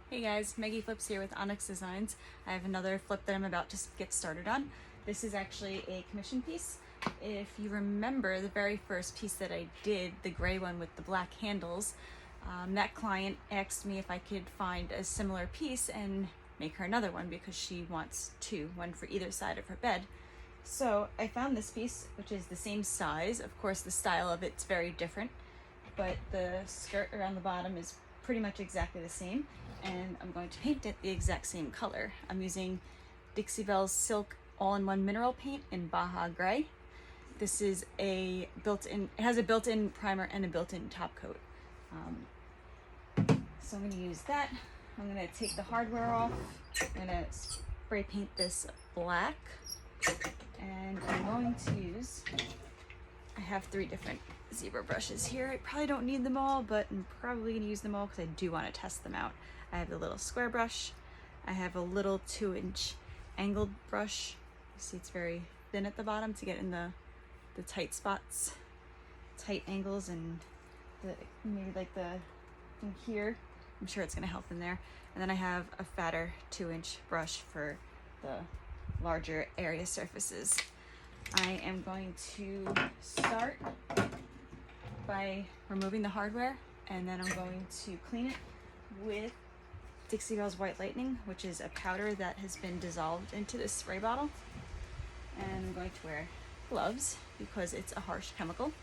Hey guys, Megi Flips here with Onyx Designs. I have another flip that I'm about to get started on. This is actually a commission piece. If you remember the very first piece that I did, the gray one with the black handles, that client asked me if I could find a similar piece and make her another one because she wants two, one for either side of her bed. So I found this piece, which is the same size. Of course, the style of it's very different, but the skirt around the bottom is pretty much exactly the same, and I'm going to paint it the exact same color. I'm using Dixie Belle's Silk All-in-One Mineral Paint in Baja Gray. This is a built-in, it has a built-in primer and a built-in top coat. So I'm going to use that. I'm going to take the hardware off. I'm going to spray paint this black, and I'm going to use, I have 3 different Zibra brushes here. I probably don't need them all, but I'm probably going to use them all because I do want to test them out. I have the little square brush. I have a little 2-inch angled brush. You see it's very thin at the bottom to get in the tight spots, tight angles, and maybe like the in here. I'm sure it's going to help in there. And then I have a fatter 2-inch brush for the larger area surfaces. I am going to start by removing the hardware, and then I'm going to clean it with Dixie Belle's White Lightning, which is a powder that has been dissolved into this spray bottle. And I'm going to wear gloves because it's a harsh chemical.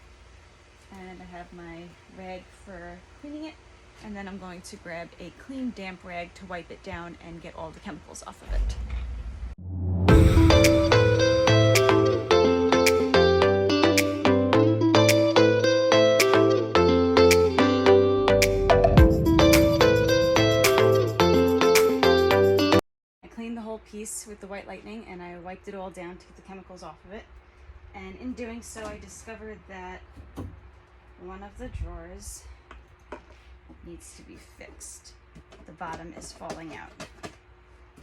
And I have my rag for cleaning it, and then I'm going to grab a clean damp rag to wipe it down and get all the chemicals off of it. The whole piece with the White Lightning, and I wiped it all down to get the chemicals off of it. And in doing so, I discovered that one of the drawers needs to be fixed. The bottom is falling out.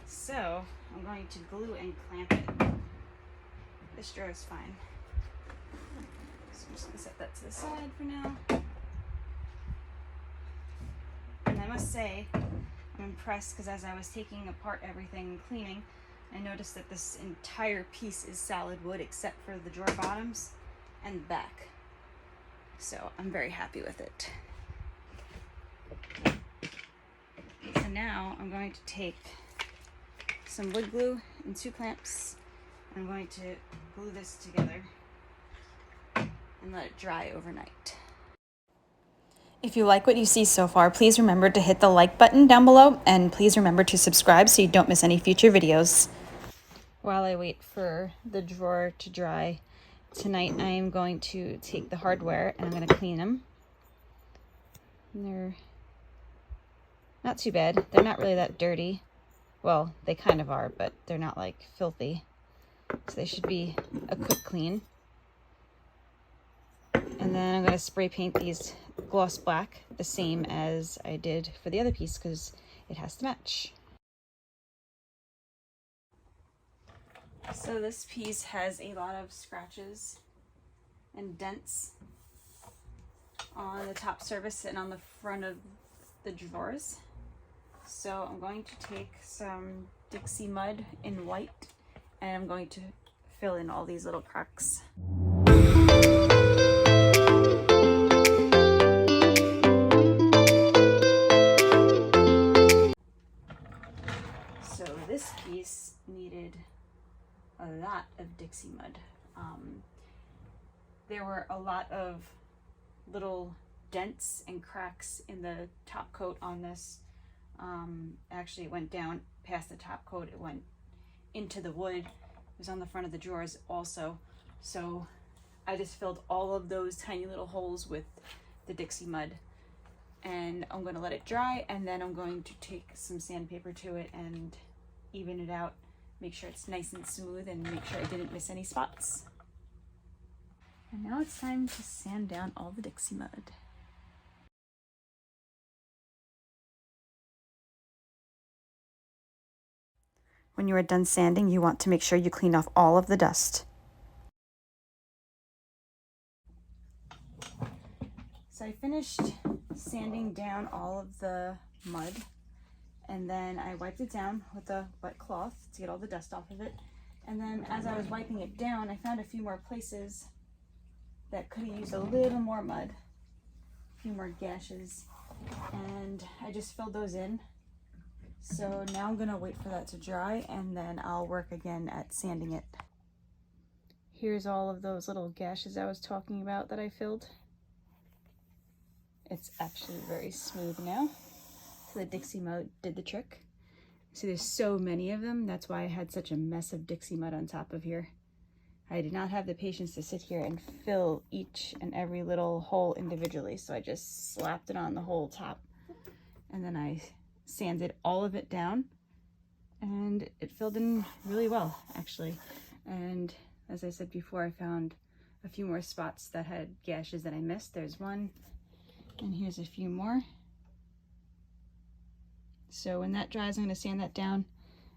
So I'm going to glue and clamp it. This drawer is fine. So I'm just going to set that to the side for now. And I must say, I'm impressed because as I was taking apart everything and cleaning, I noticed that this entire piece is solid wood except for the drawer bottoms and the back. So I'm very happy with it. So now I'm going to take some wood glue and 2 clamps. I'm going to glue this together and let it dry overnight. If you like what you see so far, please remember to hit the like button down below, and please remember to subscribe so you don't miss any future videos. While I wait for the drawer to dry, tonight I am going to take the hardware and I'm going to clean them. And they're not too bad. They're not really that dirty. Well, they kind of are, but they're not like filthy. So they should be a quick clean. And then I'm going to spray paint these gloss black the same as I did for the other piece because it has to match. So this piece has a lot of scratches and dents on the top surface and on the front of the drawers. So I'm going to take some Dixie mud in white and I'm going to fill in all these little cracks. So this piece needed a lot of Dixie mud. There were a lot of little dents and cracks in the top coat on this. Actually, it went down past the top coat. It went into the wood. It was on the front of the drawers also. So I just filled all of those tiny little holes with the Dixie mud. And I'm going to let it dry, and then I'm going to take some sandpaper to it and even it out, make sure it's nice and smooth, and make sure I didn't miss any spots. And now it's time to sand down all the Dixie mud. When you are done sanding, you want to make sure you clean off all of the dust. So I finished sanding down all of the mud, And then I wiped it down with a wet cloth to get all the dust off of it. And then as I was wiping it down, I found a few more places that could have used a little more mud, a few more gashes, and I just filled those in. So now I'm gonna wait for that to dry, and then I'll work again at sanding it. Here's all of those little gashes I was talking about that I filled. It's actually very smooth now. So the Dixie mud did the trick. See, there's so many of them. That's why I had such a mess of Dixie mud on top of here. I did not have the patience to sit here and fill each and every little hole individually. So I just slapped it on the whole top. And then I sanded all of it down. And it filled in really well, actually. And as I said before, I found a few more spots that had gashes that I missed. There's one, and here's a few more. So when that dries, I'm going to sand that down,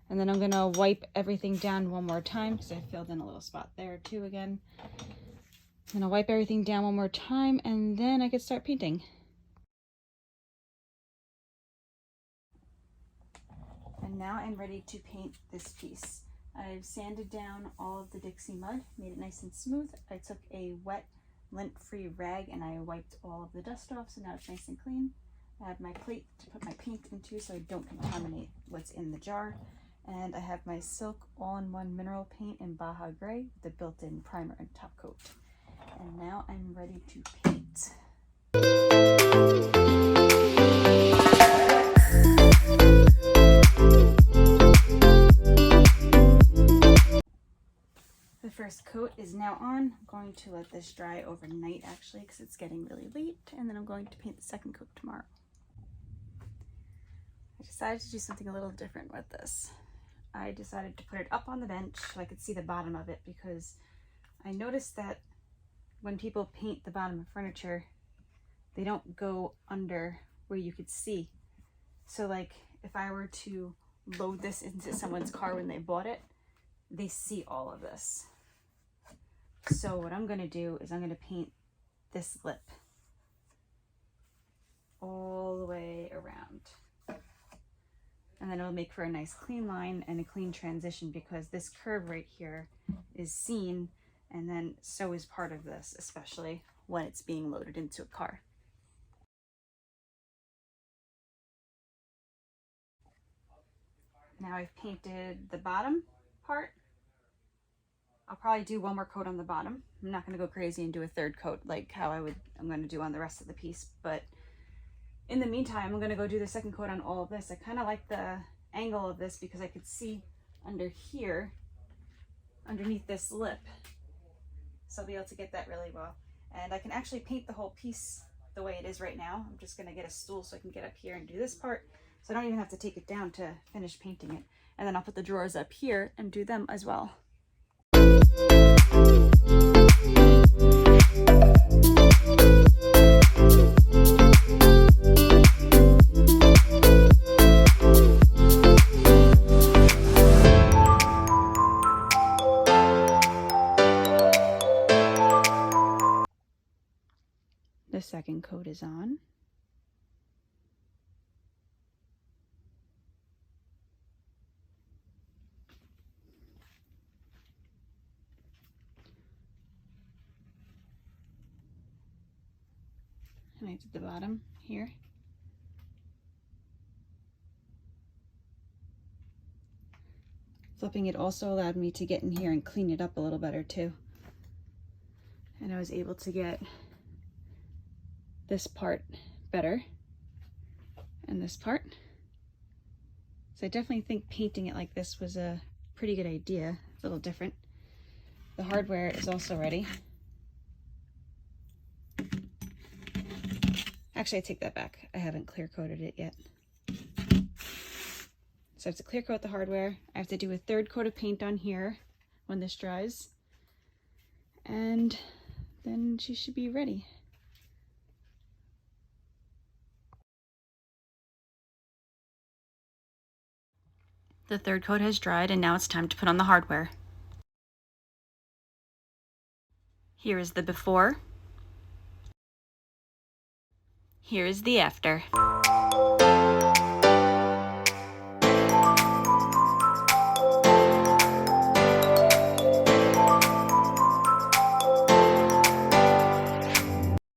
and then I'm going to wipe everything down one more time because I filled in a little spot there too again. I'm going to wipe everything down one more time, and then I can start painting. And now I'm ready to paint this piece. I've sanded down all of the Dixie mud, made it nice and smooth. I took a wet, lint-free rag and I wiped all of the dust off, so now it's nice and clean. I have my plate to put my paint into so I don't contaminate what's in the jar. And I have my Silk All-in-One Mineral Paint in Baja Gray with the built-in primer and top coat. And now I'm ready to paint. The first coat is now on. I'm going to let this dry overnight actually because it's getting really late, and then I'm going to paint the second coat tomorrow. I decided to do something a little different with this. I decided to put it up on the bench so I could see the bottom of it, because I noticed that when people paint the bottom of furniture, they don't go under where you could see. So like if I were to load this into someone's car when they bought it, they see all of this. So what I'm going to do is I'm going to paint this lip all the way around. And then it'll make for a nice clean line and a clean transition, because this curve right here is seen, and then so is part of this, especially when it's being loaded into a car. Now I've painted the bottom part. I'll probably do one more coat on the bottom. I'm not going to go crazy and do a third coat like how I'm going to do on the rest of the piece, but in the meantime, I'm going to go do the second coat on all of this. I kind of like the angle of this because I could see under here, underneath this lip. So I'll be able to get that really well. And I can actually paint the whole piece the way it is right now. I'm just going to get a stool so I can get up here and do this part. So I don't even have to take it down to finish painting it. And then I'll put the drawers up here and do them as well. The second coat is on. And I did the bottom here. Flipping it also allowed me to get in here and clean it up a little better too. And I was able to get this part better and this part. So I definitely think painting it like this was a pretty good idea. It's a little different. The hardware is also ready. Actually, I take that back. I haven't clear coated it yet. So I have to clear coat the hardware. I have to do a third coat of paint on here when this dries. And then she should be ready. The third coat has dried, and now it's time to put on the hardware. Here is the before. Here is the after.